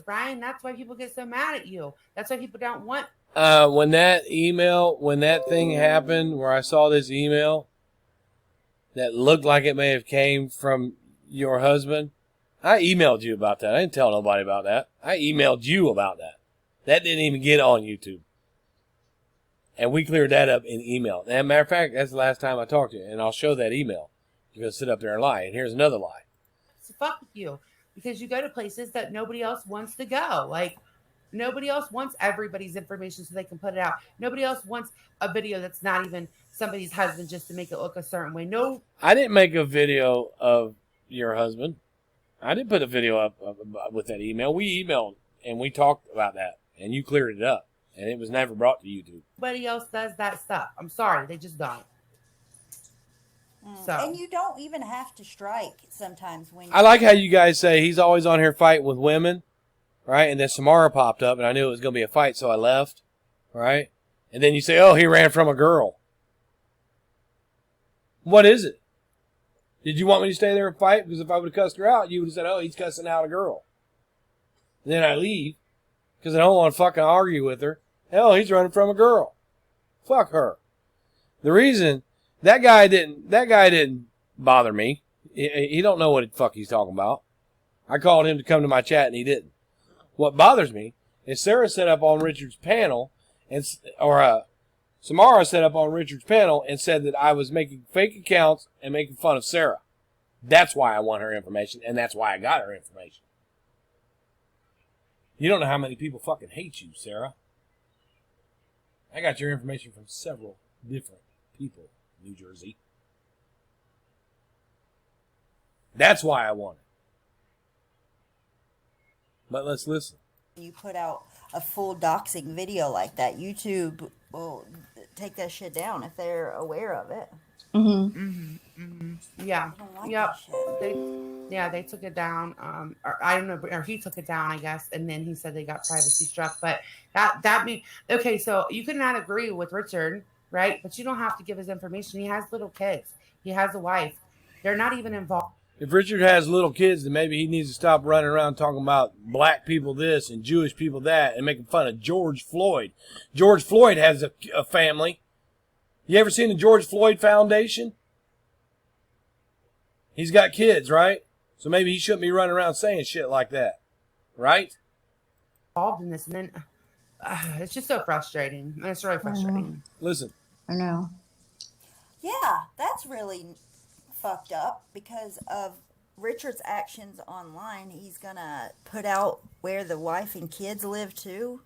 Brian, that's why people get so mad at you. That's why people don't want. When that thing happened, where I saw this email that looked like it may have came from your husband, I emailed you about that. I didn't tell nobody about that. I emailed you about that. That didn't even get on YouTube. And we cleared that up in email. As a matter of fact, that's the last time I talked to you. And I'll show that email. You're going to sit up there and lie. And here's another lie. To fuck with you because you go to places that nobody else wants to go. Like, nobody else wants everybody's information so they can put it out. Nobody else wants a video that's not even somebody's husband just to make it look a certain way. No. I didn't make a video of your husband. I didn't put a video up with that email. We emailed and we talked about that. And you cleared it up. And it was never brought to YouTube. Nobody else does that stuff. I'm sorry. They just don't. So. And you don't even have to strike sometimes when. I like how you guys say he's always on here fighting with women, right? And then Samara popped up, and I knew it was going to be a fight, so I left, right? And then you say, oh, he ran from a girl. What is it? Did you want me to stay there and fight? Because if I would have cussed her out, you would have said, oh, he's cussing out a girl. And then I leave because I don't want to fucking argue with her. Hell, he's running from a girl. Fuck her. The reason... That guy didn't bother me. He don't know what the fuck he's talking about. I called him to come to my chat and he didn't. What bothers me is Sarah set up on Richard's panel Samara set up on Richard's panel and said that I was making fake accounts and making fun of Sarah. That's why I want her information and that's why I got her information. You don't know how many people fucking hate you, Sarah. I got your information from several different people. New Jersey. That's why I want it. But let's listen. You put out a full doxing video like that, YouTube will take that shit down if they're aware of it. Mm-hmm. Mm-hmm. Mm-hmm. Yeah. Like yep. They took it down. Or I don't know, or he took it down, I guess, and then he said they got privacy struck. But that means okay. So you could not agree with Richard. Right? But you don't have to give his information. He has little kids. He has a wife. They're not even involved. If Richard has little kids, then maybe he needs to stop running around talking about black people this and Jewish people that and making fun of George Floyd. George Floyd has a family. You ever seen the George Floyd Foundation? He's got kids, right? So maybe he shouldn't be running around saying shit like that. Right? Involved in this. And then it's just so frustrating. It's really frustrating. Listen. I know. Yeah, that's really fucked up because of Richard's actions online. He's gonna put out where the wife and kids live too.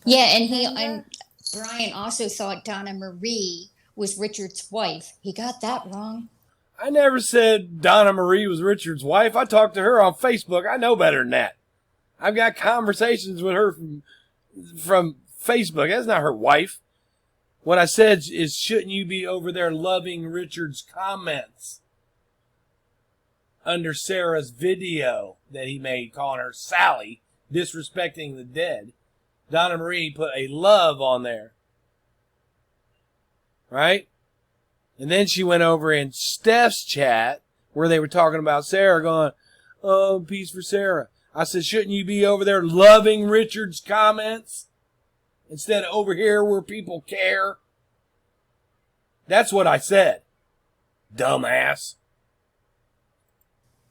Yeah, and Brian also thought Donna Marie was Richard's wife. He got that wrong. I never said Donna Marie was Richard's wife. I talked to her on Facebook. I know better than that. I've got conversations with her from Facebook. That's not her wife. What I said is, shouldn't you be over there loving Richard's comments under Sarah's video that he made calling her Sally, disrespecting the dead? Donna Marie put a love on there. Right? And then she went over in Steph's chat where they were talking about Sarah going, oh, peace for Sarah. I said, shouldn't you be over there loving Richard's comments instead of over here where people care? That's what I said. Dumbass.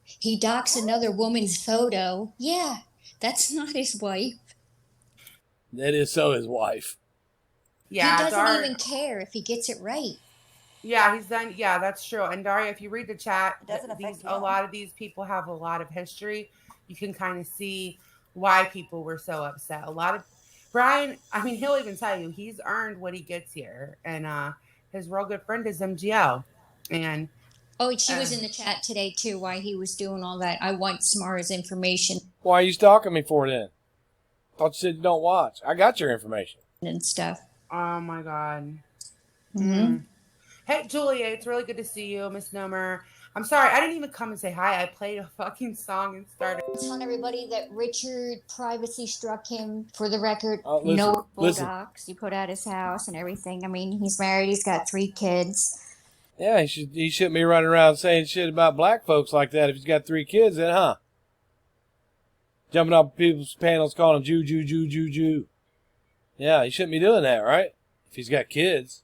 He docks another woman's photo. Yeah, that's not his wife. That is so his wife. Yeah, he doesn't even care if he gets it right. Yeah, he's done. Yeah, that's true. And Daria, if you read the chat, a lot of these people have a lot of history. You can kind of see why people were so upset. A lot of Brian, I mean, he'll even tell you he's earned what he gets here. And his real good friend is MGO. And she was in the chat today too. Why he was doing all that. I want Samara's information. Why are you stalking me for then? Thought you said you don't watch. I got your information and stuff. Oh my God. Mm-hmm. Hey, Julia, it's really good to see you, Misnomer. I'm sorry, I didn't even come and say hi. I played a fucking song and started. Telling everybody that Richard privacy struck him, for the record. Listen, no bulldogs. He put out his house and everything. I mean, he's married. He's got 3 kids. Yeah, he shouldn't be running around saying shit about black folks like that if he's got 3 kids then, huh? Jumping off people's panels calling them Jew, Jew, Jew, Jew, Jew. Yeah, he shouldn't be doing that, right? If he's got kids.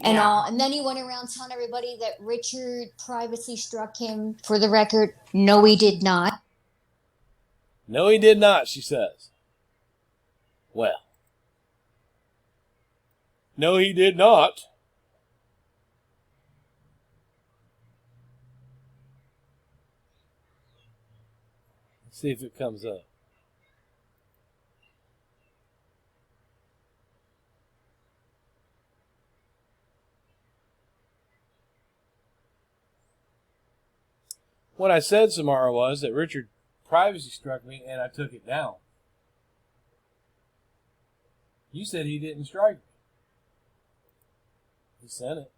And all, and then he went around telling everybody that Richard privacy struck him. For the record, no, he did not. No, he did not, she says. Well. No, he did not. Let's see if it comes up. What I said, Samara, was that Richard privacy struck me and I took it down. You said he didn't strike me. He sent it.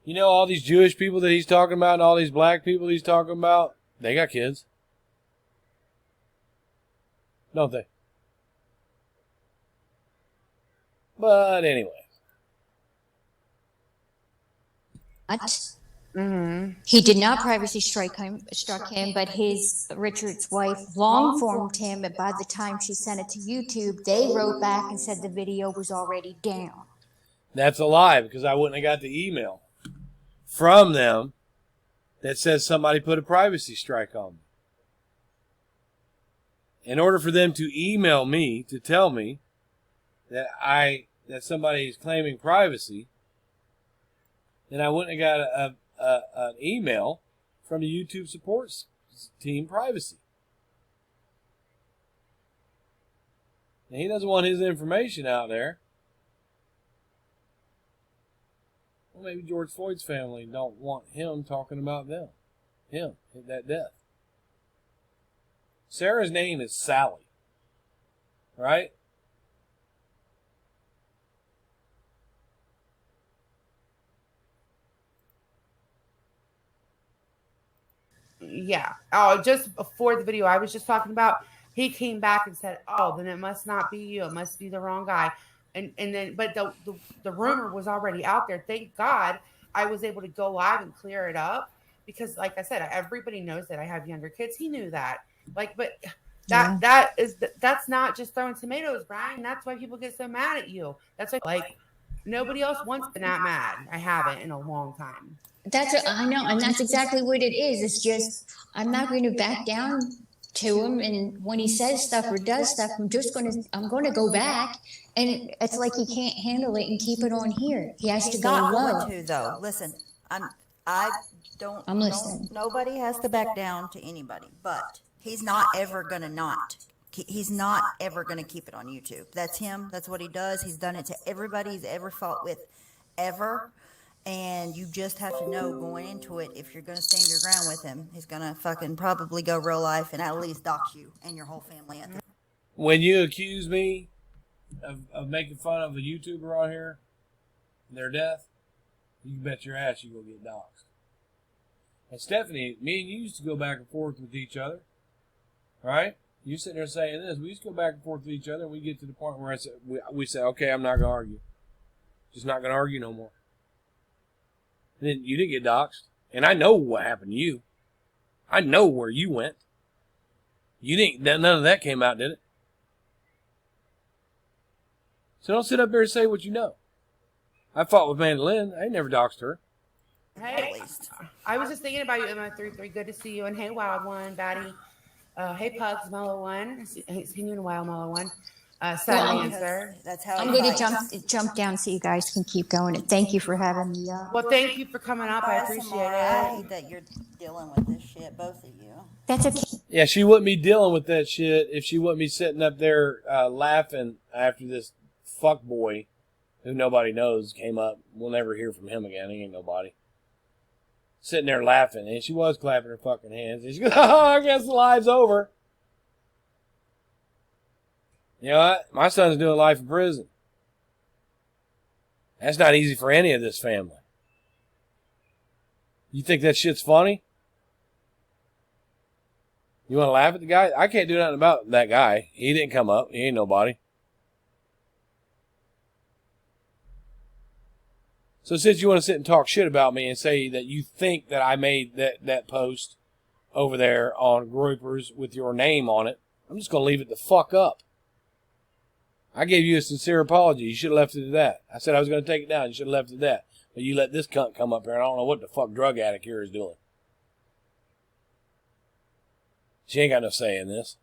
You know, all these Jewish people that he's talking about and all these black people he's talking about, they got kids. Don't they? But anyway. He did not privacy struck him, but his Richard's wife long formed him. And by the time she sent it to YouTube, they wrote back and said the video was already down. That's a lie, because I wouldn't have got the email from them that says somebody put a privacy strike on me. In order for them to email me to tell me that somebody is claiming privacy, then I wouldn't have got an email from the YouTube support team privacy. And he doesn't want his information out there. Well, maybe George Floyd's family don't want him talking about them. Him, that death. Sarah's name is Sally. Right? Yeah. Oh, just before the video I was just talking about, he came back and said, "Oh, then it must not be you. It must be the wrong guy." And then, but the rumor was already out there. Thank God I was able to go live and clear it up, because, like I said, everybody knows that I have younger kids. He knew that. Like, but that's not just throwing tomatoes, Brian. That's why people get so mad at you. That's why, like, nobody else wants been that mad. I haven't in a long time. That's what I know, and that's exactly what it is. It's just I'm not going to back down to him, and when he says stuff or does stuff, I'm going to go back, and it's like he can't handle it and keep it on here. He has to go not low. going to, though. Listen, I'm listening. Nobody has to back down to anybody, but he's not ever going to not. He's not ever going to keep it on YouTube. That's him. That's what he does. He's done it to everybody he's ever fought with, ever. And you just have to know going into it, if you're going to stand your ground with him, he's going to fucking probably go real life and at least dox you and your whole family. When you accuse me of making fun of a YouTuber on here and their death, you bet your ass you will get doxxed. And Stephanie, me and you used to go back and forth with each other, right? You sitting there saying this. We used to go back and forth with each other, and we get to the point where we say, okay, I'm not going to argue. Just not going to argue no more. And then you didn't get doxxed. And I know what happened to you. I know where you went. You didn't. None of that came out, did it? So don't sit up there and say what you know. I fought with Mandolin. I never doxed her. Hey, I was just thinking about you, Emma33. Good to see you. And hey, Wild One, Batty. Hey, Pugs, Mellow One. Haven't seen you in a while, Mellow One. Sad answer. That's how I'm going to jump down so you guys can keep going. And thank you for having me. Well, thank you for coming up. I appreciate it. I hate that you're dealing with this shit, both of you. That's okay. Yeah, she wouldn't be dealing with that shit if she wouldn't be sitting up there laughing after this fuck boy who nobody knows came up. We'll never hear from him again. He ain't nobody. Sitting there laughing, and she was clapping her fucking hands. And she goes, "Oh, I guess the live's over." You know what? My son's doing life in prison. That's not easy for any of this family. You think that shit's funny? You want to laugh at the guy? I can't do nothing about that guy. He didn't come up. He ain't nobody. So since you want to sit and talk shit about me and say that you think that I made that post over there on Groupers with your name on it, I'm just going to leave it the fuck up. I gave you a sincere apology. You should have left it at that. I said I was going to take it down. You should have left it at that. But you let this cunt come up here, and I don't know what the fuck drug addict here is doing. She ain't got no say in this.